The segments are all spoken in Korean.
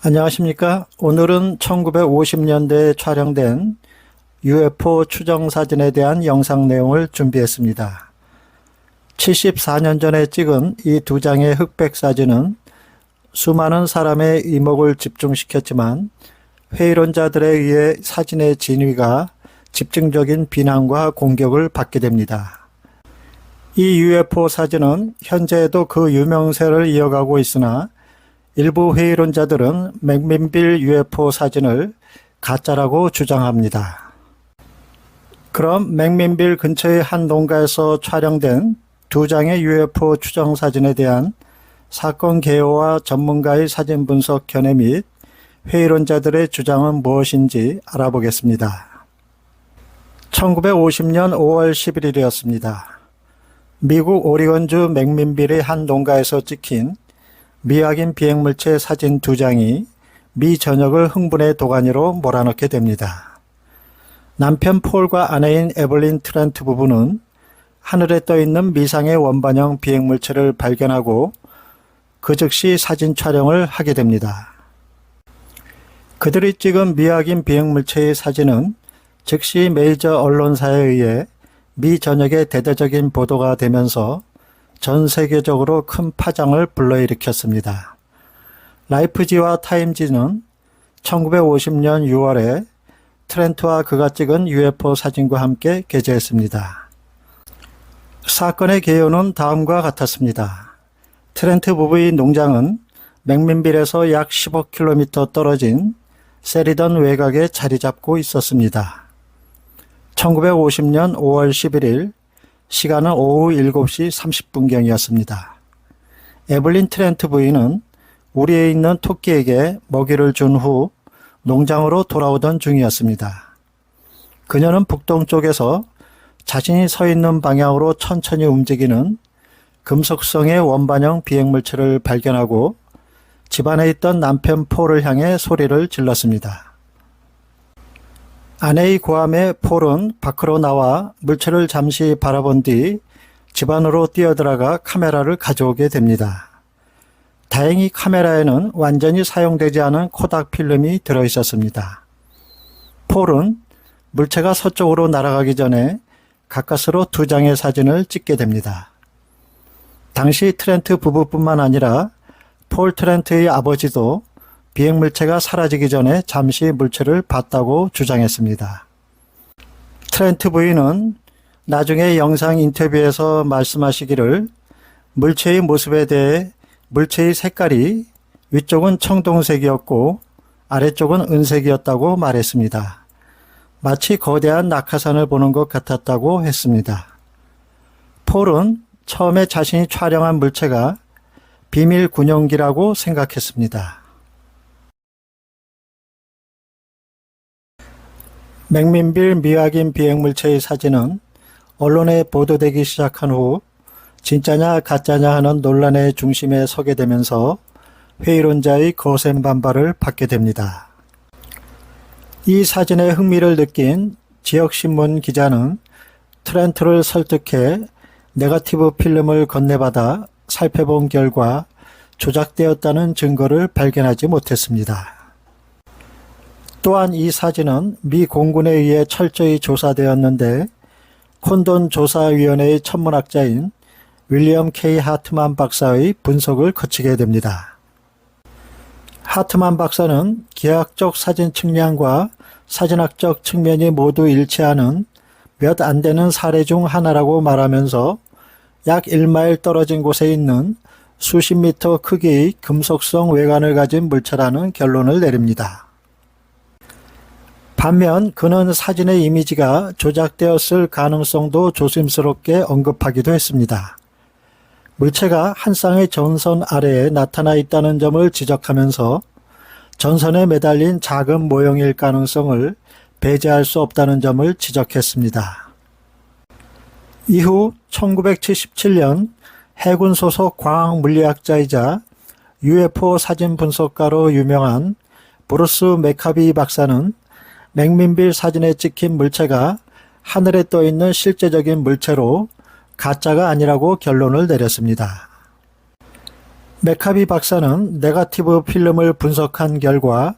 안녕하십니까? 오늘은 1950년대에 촬영된 UFO 추정 사진에 대한 영상 내용을 준비했습니다. 74년 전에 찍은 이 두 장의 흑백 사진은 수많은 사람의 이목을 집중시켰지만 회의론자들에 의해 사진의 진위가 집중적인 비난과 공격을 받게 됩니다. 이 UFO 사진은 현재에도 그 유명세를 이어가고 있으나 일부 회의론자들은 맥민빌 UFO 사진을 가짜라고 주장합니다. 그럼 맥민빌 근처의 한 농가에서 촬영된 두 장의 UFO 추정 사진에 대한 사건 개요와 전문가의 사진 분석 견해 및 회의론자들의 주장은 무엇인지 알아보겠습니다. 1950년 5월 11일이었습니다. 미국 오리건주 맥민빌의 한 농가에서 찍힌 미확인 비행물체 사진 두 장이 미 전역을 흥분의 도가니로 몰아넣게 됩니다. 남편 폴과 아내인 에블린 트렌트 부부는 하늘에 떠있는 미상의 원반형 비행물체를 발견하고 그 즉시 사진 촬영을 하게 됩니다. 그들이 찍은 미확인 비행물체의 사진은 즉시 메이저 언론사에 의해 미 전역에 대대적인 보도가 되면서 전 세계적으로 큰 파장을 불러일으켰습니다. 라이프지와 타임지는 1950년 6월에 트렌트와 그가 찍은 UFO 사진과 함께 게재했습니다. 사건의 개요는 다음과 같았습니다. 트렌트 부부의 농장은 맥민빌에서 약 15km 떨어진 세리던 외곽에 자리 잡고 있었습니다. 1950년 5월 11일 시간은 오후 7시 30분경이었습니다. 에블린 트렌트 부인은 우리에 있는 토끼에게 먹이를 준 후 농장으로 돌아오던 중이었습니다. 그녀는 북동쪽에서 자신이 서 있는 방향으로 천천히 움직이는 금속성의 원반형 비행물체를 발견하고 집안에 있던 남편 폴을 향해 소리를 질렀습니다. 아내의 고함에 폴은 밖으로 나와 물체를 잠시 바라본 뒤 집 안으로 뛰어들어가 카메라를 가져오게 됩니다. 다행히 카메라에는 완전히 사용되지 않은 코닥 필름이 들어있었습니다. 폴은 물체가 서쪽으로 날아가기 전에 가까스로 두 장의 사진을 찍게 됩니다. 당시 트렌트 부부뿐만 아니라 폴 트렌트의 아버지도 비행물체가 사라지기 전에 잠시 물체를 봤다고 주장했습니다. 트렌트 부인은 나중에 영상 인터뷰에서 말씀하시기를 물체의 모습에 대해 물체의 색깔이 위쪽은 청동색이었고 아래쪽은 은색이었다고 말했습니다. 마치 거대한 낙하산을 보는 것 같았다고 했습니다. 폴은 처음에 자신이 촬영한 물체가 비밀 군용기라고 생각했습니다. 맥민빌 미확인 비행물체의 사진은 언론에 보도되기 시작한 후 진짜냐 가짜냐 하는 논란의 중심에 서게 되면서 회의론자의 거센 반발을 받게 됩니다. 이 사진에 흥미를 느낀 지역신문 기자는 트렌트를 설득해 네거티브 필름을 건네받아 살펴본 결과 조작되었다는 증거를 발견하지 못했습니다. 또한 이 사진은 미 공군에 의해 철저히 조사되었는데 콘돈 조사위원회의 천문학자인 윌리엄 K. 하트만 박사의 분석을 거치게 됩니다. 하트만 박사는 기하학적 사진 측량과 사진학적 측면이 모두 일치하는 몇 안 되는 사례 중 하나라고 말하면서 약 1마일 떨어진 곳에 있는 수십 미터 크기의 금속성 외관을 가진 물체라는 결론을 내립니다. 반면 그는 사진의 이미지가 조작되었을 가능성도 조심스럽게 언급하기도 했습니다. 물체가 한 쌍의 전선 아래에 나타나 있다는 점을 지적하면서 전선에 매달린 작은 모형일 가능성을 배제할 수 없다는 점을 지적했습니다. 이후 1977년 해군 소속 과학 물리학자이자 UFO 사진 분석가로 유명한 브루스 맥카비 박사는 맥민빌 사진에 찍힌 물체가 하늘에 떠있는 실제적인 물체로 가짜가 아니라고 결론을 내렸습니다. 메카비 박사는 네거티브 필름을 분석한 결과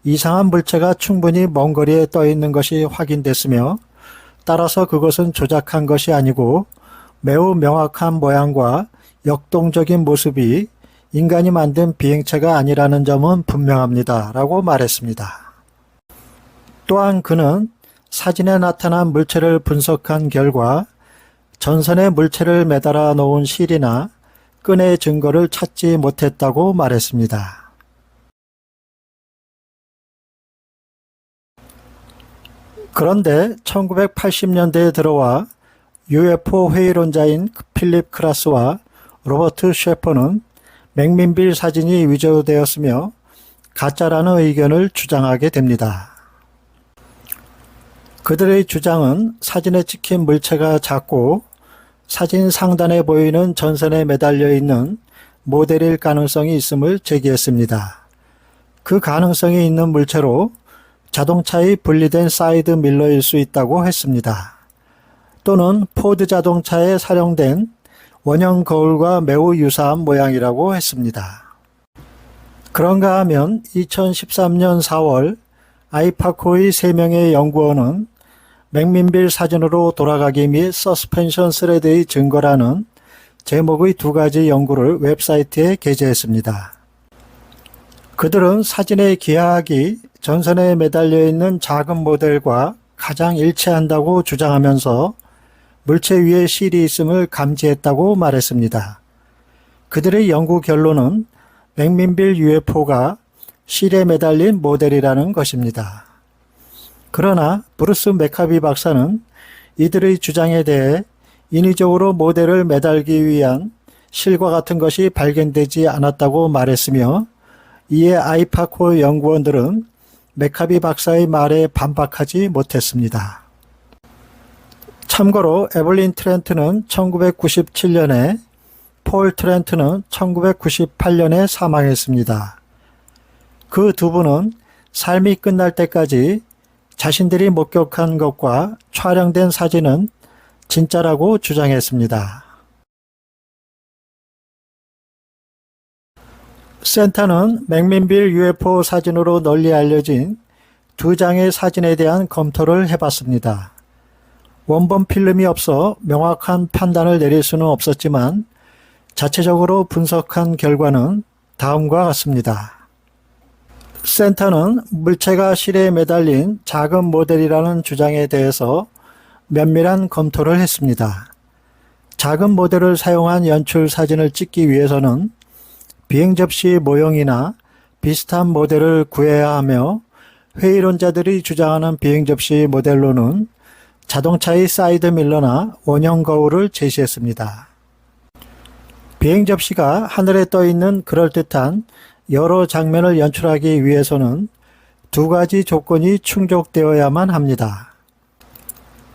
이상한 물체가 충분히 먼 거리에 떠 있는 것이 확인됐으며, 따라서 그것은 조작한 것이 아니고 매우 명확한 모양과 역동적인 모습이 인간이 만든 비행체가 아니라는 점은 분명합니다. 라고 말했습니다. 또한 그는 사진에 나타난 물체를 분석한 결과 전선에 물체를 매달아 놓은 실이나 끈의 증거를 찾지 못했다고 말했습니다. 그런데 1980년대에 들어와 UFO 회의론자인 필립 크라스와 로버트 셰퍼는 맥민빌 사진이 위조되었으며 가짜라는 의견을 주장하게 됩니다. 그들의 주장은 사진에 찍힌 물체가 작고 사진 상단에 보이는 전선에 매달려 있는 모델일 가능성이 있음을 제기했습니다. 그 가능성이 있는 물체로 자동차의 분리된 사이드 밀러일 수 있다고 했습니다. 또는 포드 자동차에 사용된 원형 거울과 매우 유사한 모양이라고 했습니다. 그런가 하면 2013년 4월 아이파코의 3명의 연구원은 맥민빌 사진으로 돌아가기 및 서스펜션 스레드의 증거라는 제목의 2가지 연구를 웹사이트에 게재했습니다. 그들은 사진의 기하학이 전선에 매달려 있는 작은 모델과 가장 일치한다고 주장하면서 물체 위에 실이 있음을 감지했다고 말했습니다. 그들의 연구 결론은 맥민빌 UFO가 실에 매달린 모델이라는 것입니다. 그러나 브루스 메카비 박사는 이들의 주장에 대해 인위적으로 모델을 매달기 위한 실과 같은 것이 발견되지 않았다고 말했으며, 이에 아이파코 연구원들은 메카비 박사의 말에 반박하지 못했습니다. 참고로 에블린 트렌트는 1997년에, 폴 트렌트는 1998년에 사망했습니다. 그 두 분은 삶이 끝날 때까지 자신들이 목격한 것과 촬영된 사진은 진짜라고 주장했습니다. 센터는 맥민빌 UFO 사진으로 널리 알려진 2장의 사진에 대한 검토를 해봤습니다. 원본 필름이 없어 명확한 판단을 내릴 수는 없었지만 자체적으로 분석한 결과는 다음과 같습니다. 센터는 물체가 실에 매달린 작은 모델이라는 주장에 대해서 면밀한 검토를 했습니다. 작은 모델을 사용한 연출 사진을 찍기 위해서는 비행 접시 모형이나 비슷한 모델을 구해야 하며, 회의론자들이 주장하는 비행 접시 모델로는 자동차의 사이드 밀러나 원형 거울을 제시했습니다. 비행 접시가 하늘에 떠 있는 그럴듯한 여러 장면을 연출하기 위해서는 2가지 조건이 충족되어야만 합니다.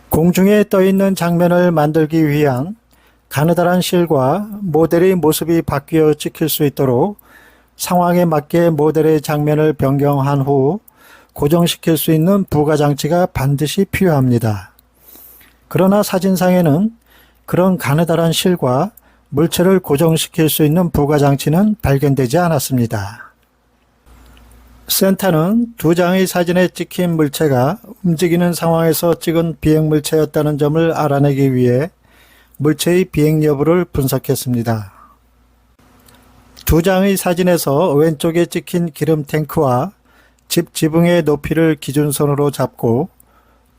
공중에 떠 있는 장면을 만들기 위한 가느다란 실과 모델의 모습이 바뀌어 찍힐 수 있도록 상황에 맞게 모델의 장면을 변경한 후 고정시킬 수 있는 부가장치가 반드시 필요합니다. 그러나 사진상에는 그런 가느다란 실과 물체를 고정시킬 수 있는 부가장치는 발견되지 않았습니다. 센터는 2장의 사진에 찍힌 물체가 움직이는 상황에서 찍은 비행물체였다는 점을 알아내기 위해 물체의 비행 여부를 분석했습니다. 2장의 사진에서 왼쪽에 찍힌 기름 탱크와 집 지붕의 높이를 기준선으로 잡고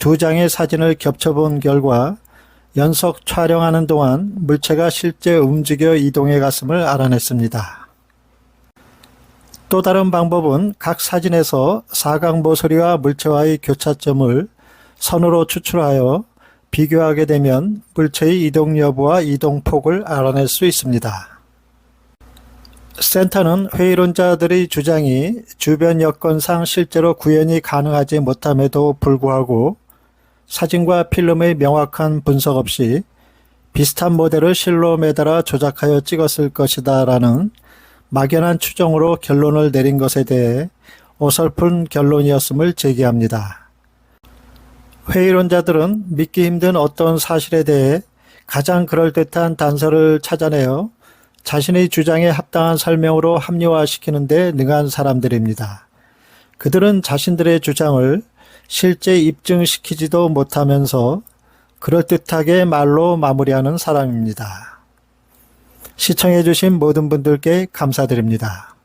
2장의 사진을 겹쳐본 결과 연속 촬영하는 동안 물체가 실제 움직여 이동해 갔음을 알아냈습니다. 또 다른 방법은 각 사진에서 사각 모서리와 물체와의 교차점을 선으로 추출하여 비교하게 되면 물체의 이동 여부와 이동 폭을 알아낼 수 있습니다. 센터는 회의론자들의 주장이 주변 여건상 실제로 구현이 가능하지 못함에도 불구하고 사진과 필름의 명확한 분석 없이 비슷한 모델을 실로 매달아 조작하여 찍었을 것이다 라는 막연한 추정으로 결론을 내린 것에 대해 어설픈 결론이었음을 제기합니다. 회의론자들은 믿기 힘든 어떤 사실에 대해 가장 그럴듯한 단서를 찾아내어 자신의 주장에 합당한 설명으로 합리화시키는 데 능한 사람들입니다. 그들은 자신들의 주장을 실제 입증시키지도 못하면서 그럴듯하게 말로 마무리하는 사람입니다. 시청해주신 모든 분들께 감사드립니다.